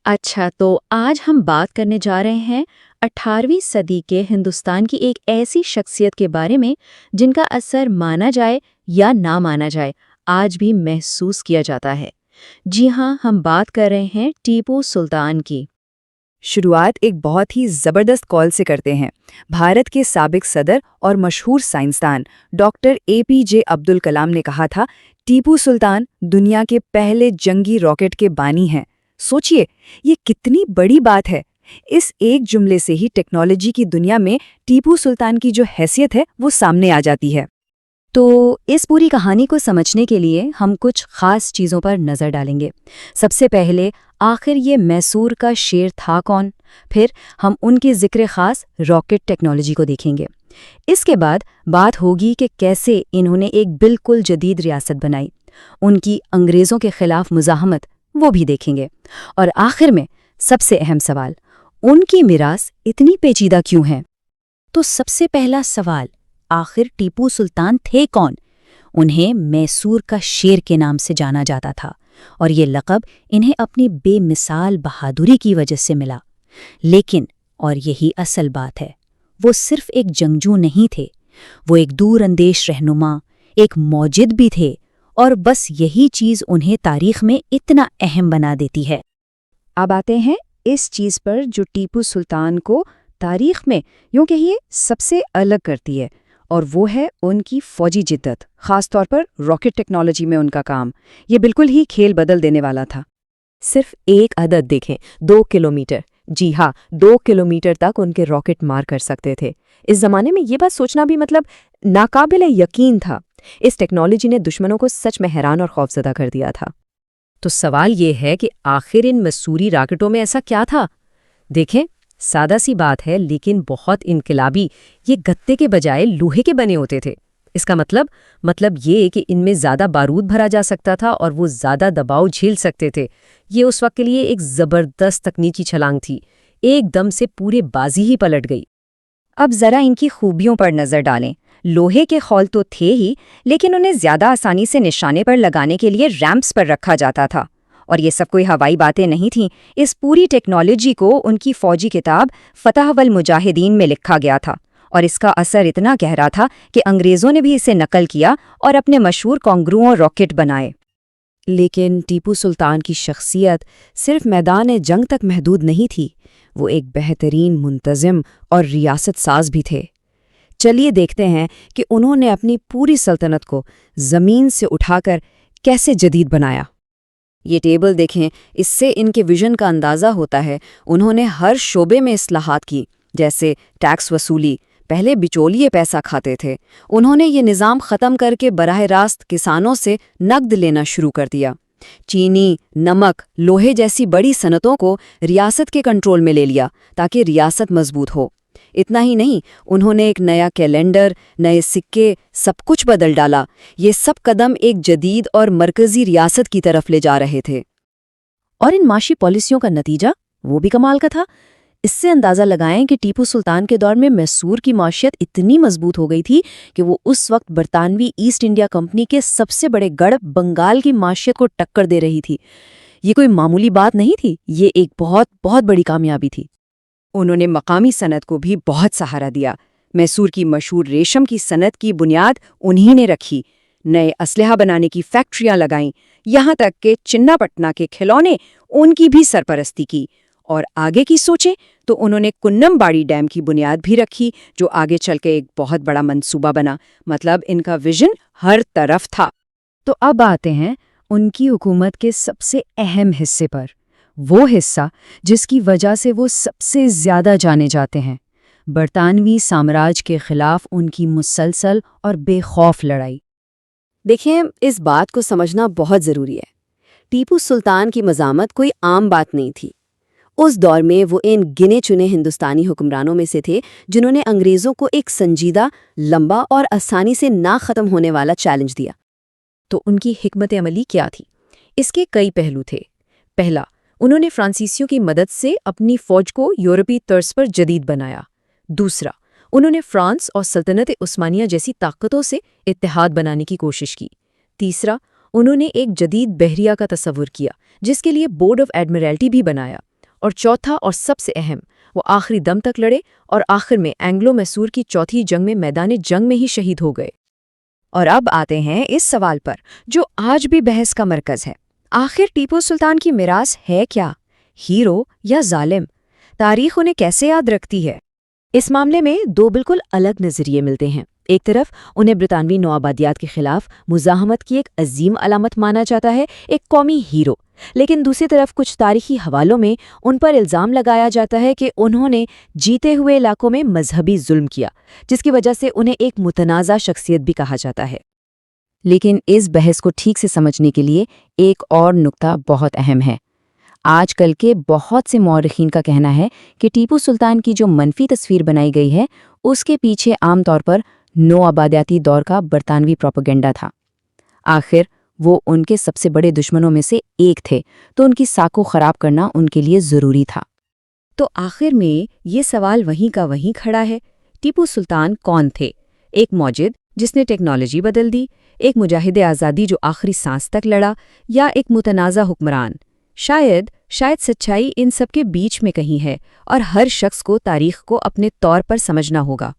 اچھا، تو آج ہم بات کرنے جا رہے ہیں 18ویں صدی کے ہندوستان کی ایک ایسی شخصیت کے بارے میں جن کا اثر مانا جائے یا نہ مانا جائے آج بھی محسوس کیا جاتا ہے۔ جی ہاں، ہم بات کر رہے ہیں ٹیپو سلطان کی۔ شروعات ایک بہت ہی زبردست کال سے کرتے ہیں۔ بھارت کے سابق صدر اور مشہور سائنسدان ڈاکٹر APJ عبد الکلام نے کہا تھا، ٹیپو سلطان دنیا کے پہلے جنگی راکٹ کے بانی ہیں۔ سوچئے، یہ کتنی بڑی بات ہے۔ اس ایک جملے سے ہی ٹیکنالوجی کی دنیا میں ٹیپو سلطان کی جو حیثیت ہے وہ سامنے آ جاتی ہے۔ تو اس پوری کہانی کو سمجھنے کے لیے ہم کچھ خاص چیزوں پر نظر ڈالیں گے۔ سب سے پہلے آخر یہ میسور کا شیر تھا کون؟ پھر ہم ان کے ذکر خاص راکٹ ٹیکنالوجی کو دیکھیں گے۔ اس کے بعد بات ہوگی کہ کیسے انہوں نے ایک بالکل جدید ریاست بنائی، ان کی انگریزوں کے خلاف مزاحمت وہ بھی دیکھیں گے، اور آخر میں سب سے اہم سوال، ان کی میراث اتنی پیچیدہ کیوں ہے؟ تو سب سے پہلا سوال، آخر ٹیپو سلطان تھے کون؟ انہیں میسور کا شیر کے نام سے جانا جاتا تھا، اور یہ لقب انہیں اپنی بے مثال بہادری کی وجہ سے ملا۔ لیکن، اور یہی اصل بات ہے، وہ صرف ایک جنگجو نہیں تھے، وہ ایک دور اندیش رہنما، ایک موجد بھی تھے، اور بس یہی چیز انہیں تاریخ میں اتنا اہم بنا دیتی ہے۔ اب آتے ہیں اس چیز پر جو ٹیپو سلطان کو تاریخ میں یوں کہیے سب سے الگ کرتی ہے، اور وہ ہے ان کی فوجی جدت، خاص طور پر راکٹ ٹیکنالوجی میں ان کا کام۔ یہ بالکل ہی کھیل بدل دینے والا تھا۔ صرف ایک عدد دیکھیں، 2 کلومیٹر۔ جی ہاں، 2 کلومیٹر تک ان کے راکٹ مار کر سکتے تھے۔ اس زمانے میں یہ بات سوچنا بھی ناقابل یقین تھا۔ اس ٹیکنالوجی نے دشمنوں کو سچ میں حیران اور خوفزدہ کر دیا تھا۔ تو سوال یہ ہے کہ آخر ان مسوری راکٹوں میں ایسا کیا تھا؟ دیکھیں، سادہ سی بات ہے لیکن بہت انقلابی۔ یہ گتے کے بجائے لوہے کے بنے ہوتے تھے۔ اس کا مطلب یہ کہ ان میں زیادہ بارود بھرا جا سکتا تھا اور وہ زیادہ دباؤ جھیل سکتے تھے۔ یہ اس وقت کے لیے ایک زبردست تکنیکی چھلانگ تھی۔ ایک دم سے پورے بازی ہی پلٹ گئی۔ اب ذرا ان کی خوبیوں پر نظر ڈالیں۔ لوہے کے خول تو تھے ہی، لیکن انہیں زیادہ آسانی سے نشانے پر لگانے کے لیے ریمپس پر رکھا جاتا تھا۔ اور یہ سب کوئی ہوائی باتیں نہیں تھیں۔ اس پوری ٹیکنالوجی کو ان کی فوجی کتاب فتح والمجاہدین میں لکھا گیا تھا، اور اس کا اثر اتنا گہرا تھا کہ انگریزوں نے بھی اسے نقل کیا اور اپنے مشہور کانگرو راکٹ بنائے۔ لیکن ٹیپو سلطان کی شخصیت صرف میدان جنگ تک محدود نہیں تھی، وہ ایک بہترین منتظم اور ریاست ساز بھی تھے۔ چلیے دیکھتے ہیں کہ انہوں نے اپنی پوری سلطنت کو زمین سے اٹھا کر کیسے جدید بنایا۔ یہ ٹیبل دیکھیں، اس سے ان کے ویژن کا اندازہ ہوتا ہے۔ انہوں نے ہر شعبے میں اصلاحات کی، جیسے ٹیکس وصولی، پہلے بچولیے پیسہ کھاتے تھے، انہوں نے یہ نظام ختم کر کے براہ راست کسانوں سے نقد لینا شروع کر دیا۔ چینی، نمک، لوہے جیسی بڑی صنعتوں کو ریاست کے کنٹرول میں لے لیا تاکہ ریاست مضبوط ہو۔ اتنا ہی نہیں، انہوں نے ایک نیا کیلنڈر، نئے سکے، سب کچھ بدل ڈالا۔ یہ سب قدم ایک جدید اور مرکزی ریاست کی طرف لے جا رہے تھے۔ اور ان معاشی پالیسیوں کا نتیجہ وہ بھی کمال کا تھا۔ اس سے اندازہ لگائیں کہ ٹیپو سلطان کے دور میں میسور کی معیشت اتنی مضبوط ہو گئی تھی کہ وہ اس وقت برطانوی ایسٹ انڈیا کمپنی کے سب سے بڑے گڑھ بنگال کی معیشت کو ٹکر دے رہی تھی۔ یہ کوئی معمولی بات نہیں تھی، یہ ایک بہت بہت بڑی کامیابی تھی۔ انہوں نے مقامی صنعت کو بھی بہت سہارا دیا۔ میسور کی مشہور ریشم کی صنعت کی بنیاد انہی نے رکھی، نئے اسلحہ بنانے کی فیکٹریاں لگائیں، یہاں تک کہ چنا پٹنا کے کھلونے ان کی بھی سرپرستی کی۔ اور آگے کی سوچیں تو انہوں نے کنم باڑی ڈیم کی بنیاد بھی رکھی، جو آگے چل کے ایک بہت بڑا منصوبہ بنا۔ مطلب ان کا ویژن ہر طرف تھا۔ تو اب آتے ہیں ان کی حکومت کے سب سے اہم حصے پر، وہ حصہ جس کی وجہ سے وہ سب سے زیادہ جانے جاتے ہیں، برطانوی سامراج کے خلاف ان کی مسلسل اور بے خوف لڑائی۔ دیکھیں، اس بات کو سمجھنا بہت ضروری ہے۔ ٹیپو سلطان کی مزاحمت کوئی عام بات نہیں تھی۔ اس دور میں وہ ان گنے چنے ہندوستانی حکمرانوں میں سے تھے جنہوں نے انگریزوں کو ایک سنجیدہ، لمبا اور آسانی سے نہ ختم ہونے والا چیلنج دیا۔ تو ان کی حکمت عملی کیا تھی؟ اس کے کئی پہلو تھے۔ پہلا، انہوں نے فرانسیسیوں کی مدد سے اپنی فوج کو یورپی طرز پر جدید بنایا۔ دوسرا، انہوں نے فرانس اور سلطنت عثمانیہ جیسی طاقتوں سے اتحاد بنانے کی کوشش کی۔ تیسرا، انہوں نے ایک جدید بحریہ کا تصور کیا جس کے لیے بورڈ آف ایڈمرلٹی بھی بنایا۔ اور چوتھا اور سب سے اہم، وہ آخری دم تک لڑے اور آخر میں اینگلو میسور کی چوتھی جنگ میں میدان جنگ میں ہی شہید ہو گئے۔ اور اب آتے ہیں اس سوال پر جو آج بھی بحث کا مرکز ہے، آخر ٹیپو سلطان کی میراث ہے کیا، ہیرو یا ظالم؟ تاریخ انہیں کیسے یاد رکھتی ہے؟ اس معاملے میں دو بالکل الگ نظریے ملتے ہیں۔ ایک طرف انہیں برطانوی نوآبادیات کے خلاف مزاحمت کی ایک عظیم علامت مانا جاتا ہے، ایک قومی ہیرو، لیکن دوسری طرف کچھ تاریخی حوالوں میں ان پر الزام لگایا جاتا ہے کہ انہوں نے جیتے ہوئے علاقوں میں مذہبی ظلم کیا، جس کی وجہ سے انہیں ایک متنازع شخصیت بھی کہا جاتا ہے۔ لیکن اس بحث کو ٹھیک سے سمجھنے کے لیے ایک اور نقطہ بہت اہم ہے۔ آج کل کے بہت سے مورخین کا کہنا ہے کہ ٹیپو سلطان کی جو منفی تصویر بنائی گئی ہے، اس کے پیچھے عام طور پر نو آبادیاتی دور کا برطانوی پروپیگنڈا تھا۔ آخر وہ ان کے سب سے بڑے دشمنوں میں سے ایک تھے، تو ان کی ساکھ کو خراب کرنا ان کے لیے ضروری تھا۔ تو آخر میں یہ سوال وہیں کا وہیں کھڑا ہے، ٹیپو سلطان کون تھے؟ ایک موجد جس نے ٹیکنالوجی بدل دی، ایک مجاہد آزادی جو آخری سانس تک لڑا، یا ایک متنازع حکمران؟ شاید سچائی ان سب کے بیچ میں کہیں ہے، اور ہر شخص کو تاریخ کو اپنے طور پر سمجھنا ہوگا۔